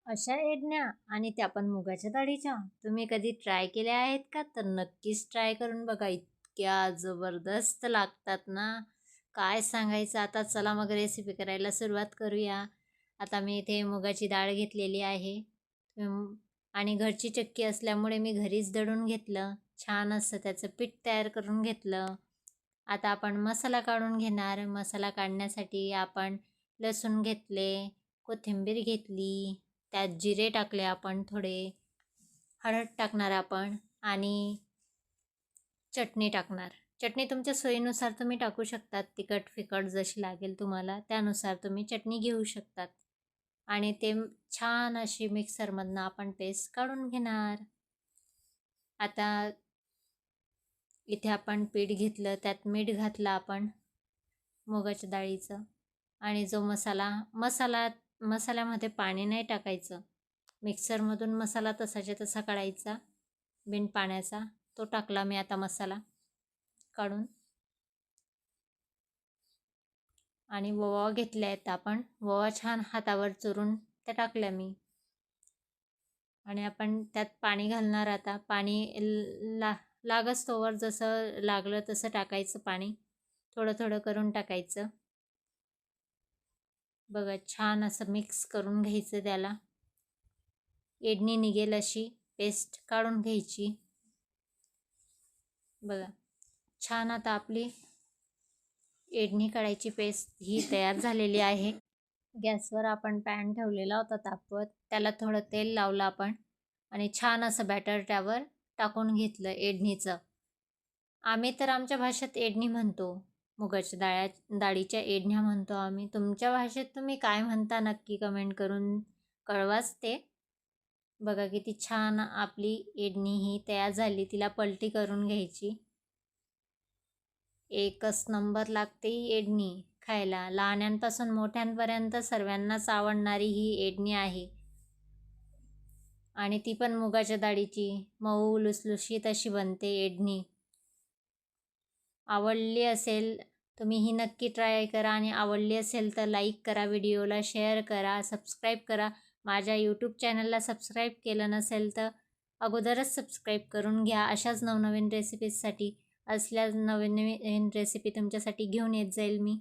अशा एडण्या आणि त्या पण मुगाच्या डाळीच्या तुम्ही कधी ट्राय केल्या आहेत का? तर नक्कीच ट्राय करून बघा. इतक्या जबरदस्त लागतात ना, काय सांगायचं. आता चला मग रेसिपी करायला सुरुवात करूया. आता मी इथे मुगाची डाळ घेतलेली आहे. आणि घरची चक्की असल्यामुळे मी घरीच दळून घेतलं. छान असं त्याचं पीठ तयार करून घेतलं. आता आपण मसाला काढून घेणार. मसाला काढण्यासाठी आपण लसूण घेतले, कोथिंबीर घेतली, त्यात जिरे टाकले आपण थोडे, हळद टाकणार आपण आणि चटणी टाकणार. चटणी तुमच्या सोयीनुसार तुम्ही टाकू शकतात. तिखट फिकट जशी लागेल तुम्हाला त्यानुसार तुम्ही चटणी घेऊ शकतात. आणि ते छान अशी मिक्सरमधनं आपण पेस्ट काढून घेणार. आता इथे आपण पीठ घेतलं, त्यात मीठ घातलं आपण मुगाच्या डाळीचं. आणि जो मसाल्यामध्ये पाणी नाही टाकायचं. मिक्सरमधून मसाला तसाच्या तसा काढायचा बिन पाण्याचा. तो टाकला मी आता मसाला काढून. आणि ओवा घेतल्या आहेत आपण. ओवा छान हातावर चुरून त्या टाकल्या मी. आणि आपण त्यात पाणी घालणार. आता पाणी लागस तोवर जसं लागलं तसं टाकायचं पाणी. थोडं थोडं करून टाकायचं. बघा छान असं मिक्स करून घ्यायचं. त्याला एडणी निघेल अशी पेस्ट काढून घ्यायची. बघा छान आता आपली एडणी काढायची पेस्ट ही तयार झालेली आहे. गॅसवर आपण पॅन ठेवलेला होता तापवत. त्याला थोडं तेल लावलं आपण आणि छान असं बॅटर त्यावर टाकून घेतलं एडणीचं. आम्ही तर आमच्या भाषेत एडणी म्हणतो. मुगाच्या डाळीच्या एडण्या म्हणतो आम्ही. तुमच्या भाषेत तुम्ही काय म्हणता नक्की कमेंट करून कळवाच ते. बघा किती छान आपली एडणी ही तयार झाली. तिला पलटी करून घ्यायची. एकच नंबर लागते ही एडणी खायला. लहान्यांपासून मोठ्यांपर्यंत सर्वांनाच आवडणारी ही एडणी आहे. आणि ती पण मुगाच्या डाळीची मऊ लुसलुशीत अशी बनते एडणी. आवडली असेल तुम्ही ही नक्की ट्राय करा. आणि आवडली असेल तर लाईक करा, व्हिडिओला शेअर करा, सबस्क्राईब करा. माझ्या यूट्यूब चॅनलला सबस्क्राईब केलं नसेल तर अगोदरच सबस्क्राईब करून घ्या. अशाच नवनवीन रेसिपीजसाठी नवीन नवीन रेसिपी तुमच्यासाठी घेऊन येत जाईल मी.